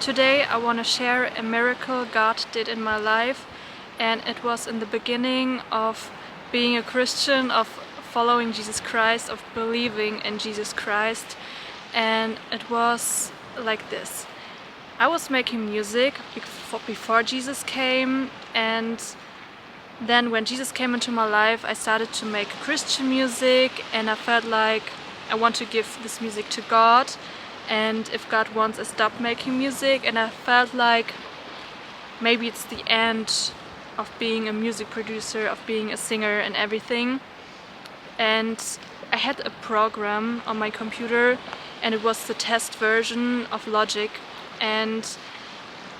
Today I want to share a miracle God did in my life, and it was in the beginning of being a Christian, of following Jesus Christ, of believing in Jesus Christ. And it was like this. I was making music before Jesus came, and then when Jesus came into my life I started to make Christian music, and I felt like I want to give this music to God, and if God wants I stop making music, and I felt like maybe it's the end of being a music producer, of being a singer and everything. And I had a program on my computer, and it was the test version of Logic, and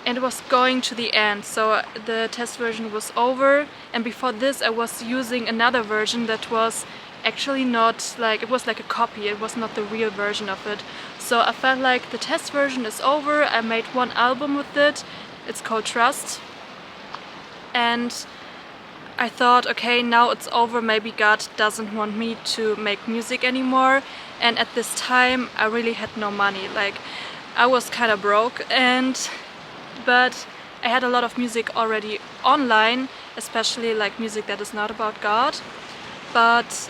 it was going to the end, so the test version was over, and before this I was using another version that was actually not like, it was like a copy, it was not the real version of it. So I felt like the test version is over. I made one album with it, it's called Trust, and I thought, okay, now it's over, maybe God doesn't want me to make music anymore. And at this time I really had no money, like I was kind of broke, but I had a lot of music already online, especially like music that is not about God. But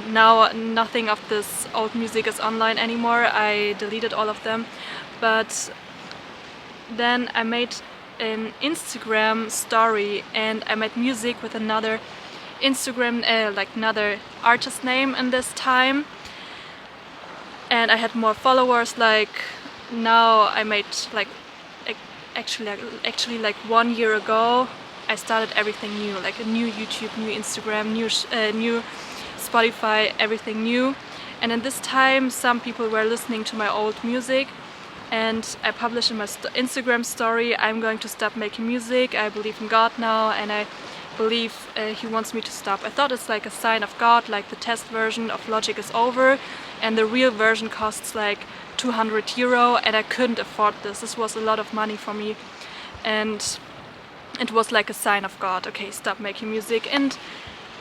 now nothing of this old music is online anymore. I deleted all of them. But then I made an Instagram story, and I made music with another Instagram, like another artist name in this time. And I had more followers. Like now I made like actually like 1 year ago I started everything new, like a new YouTube, new Instagram, new Spotify, everything new. And in this time some people were listening to my old music, and I published in my Instagram story, I'm going to stop making music, I believe in God now, and I believe He wants me to stop. I thought it's like a sign of God, like the test version of Logic is over and the real version costs like 200 euro, and I couldn't afford this. This was a lot of money for me, and it was like a sign of God, okay, stop making music. And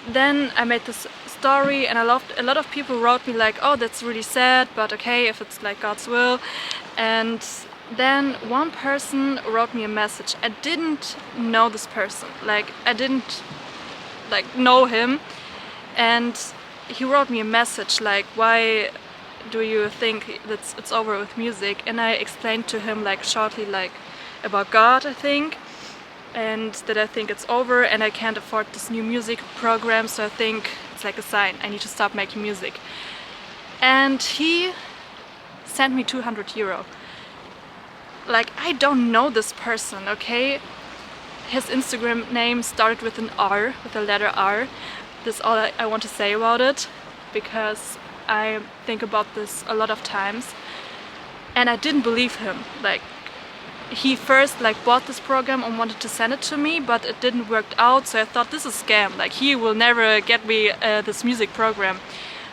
then I made this story, and a lot of people wrote me like, oh, that's really sad, but okay, if it's like God's will. And then one person wrote me a message. I didn't know this person, like I didn't like know him, and he wrote me a message like, why do you think that it's over with music? And I explained to him like shortly, like about God, I think, and that I think it's over and I can't afford this new music program, so I think it's like a sign, I need to stop making music. And he sent me 200 euro. Like, I don't know this person, okay? His Instagram name started with an R, with the letter R. That's all I want to say about it, because I think about this a lot of times. And I didn't believe him. Like, he first like bought this program and wanted to send it to me, but it didn't work out, so I thought this is a scam, like he will never get me this music program.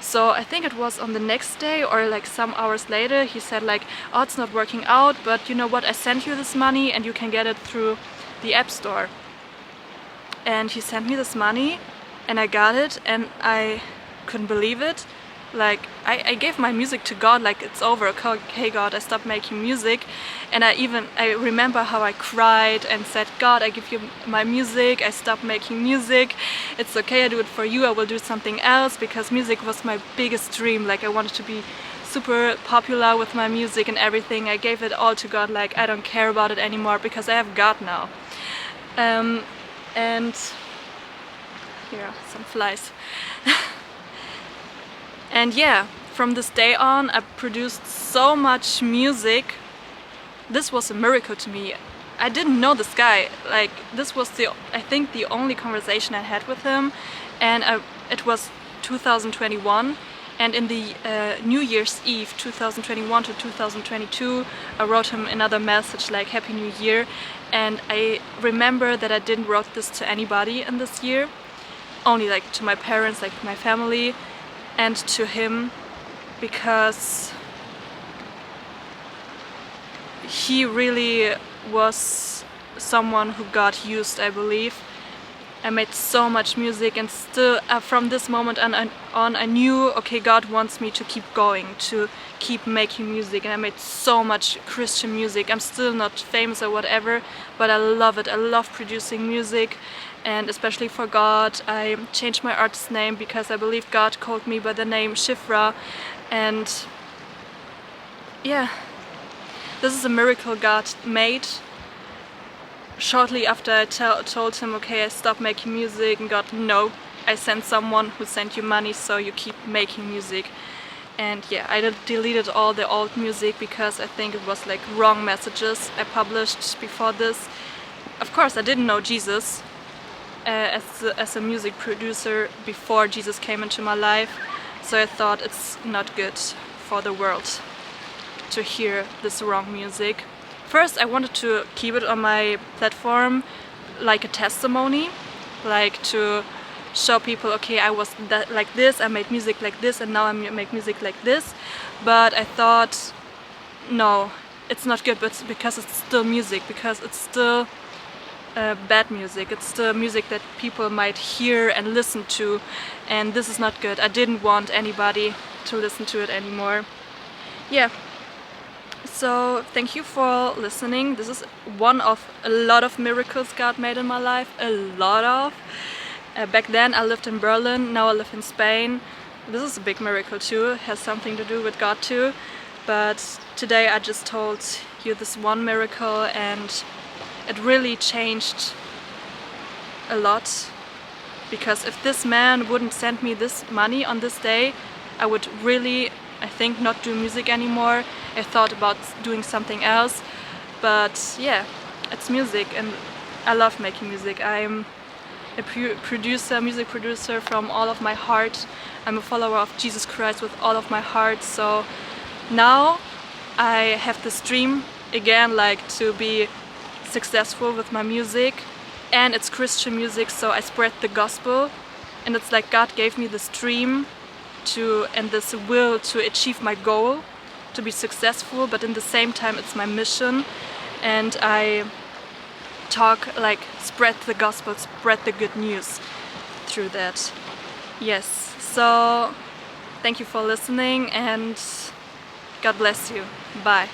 So I think it was on the next day or like some hours later, he said like, oh, it's not working out, but you know what, I sent you this money and you can get it through the App Store. And he sent me this money and I got it, and I couldn't believe it. Like I gave my music to God, like it's over, okay God, I stopped making music. And I remember how I cried and said, God, I give you my music, I stopped making music, it's okay, I do it for you, I will do something else, because music was my biggest dream. Like I wanted to be super popular with my music and everything. I gave it all to God, like I don't care about it anymore because I have God now. And here are some flies. And yeah, from this day on I produced so much music. This was a miracle to me. I didn't know this guy. Like this was I think the only conversation I had with him, and it was 2021, and in the New Year's Eve 2021 to 2022 I wrote him another message like Happy New Year. And I remember that I didn't wrote this to anybody in this year, only like to my parents, like my family, and to him, because he really was someone who God used, I believe. I made so much music, and still from this moment on I knew, okay, God wants me to keep going, to keep making music, and I made so much Christian music. I'm still not famous or whatever, but I love it. I love producing music, and especially for God. I changed my artist name because I believe God called me by the name Shifra, and yeah, this is a miracle God made. Shortly after I told him, okay, I stopped making music, and God, no, I sent someone who sent you money, so you keep making music. And yeah, I deleted all the old music because I think it was like wrong messages I published before this. Of course, I didn't know Jesus as a music producer before Jesus came into my life, so I thought it's not good for the world to hear this wrong music. First, I wanted to keep it on my platform like a testimony, like to show people, okay, I was like this, I made music like this, and now I make music like this. But I thought, no, it's not good, but because it's still music, because it's still bad music, it's still music that people might hear and listen to, and this is not good. I didn't want anybody to listen to it anymore. Yeah. So thank you for listening. This is one of a lot of miracles God made in my life, a lot of. Back then I lived in Berlin, now I live in Spain. This is a big miracle too, it has something to do with God too. But today I just told you this one miracle, and it really changed a lot. Because if this man wouldn't send me this money on this day, I would really, I think, not do music anymore. I thought about doing something else, but yeah, it's music, and I love making music. I'm a music producer from all of my heart. I'm a follower of Jesus Christ with all of my heart. So now I have this dream again, like to be successful with my music, and it's Christian music, so I spread the gospel, and it's like God gave me this dream and this will to achieve my goal, to be successful, but in the same time it's my mission, and I talk, like, spread the gospel, spread the good news through that. Yes, so thank you for listening, and God bless you. Bye.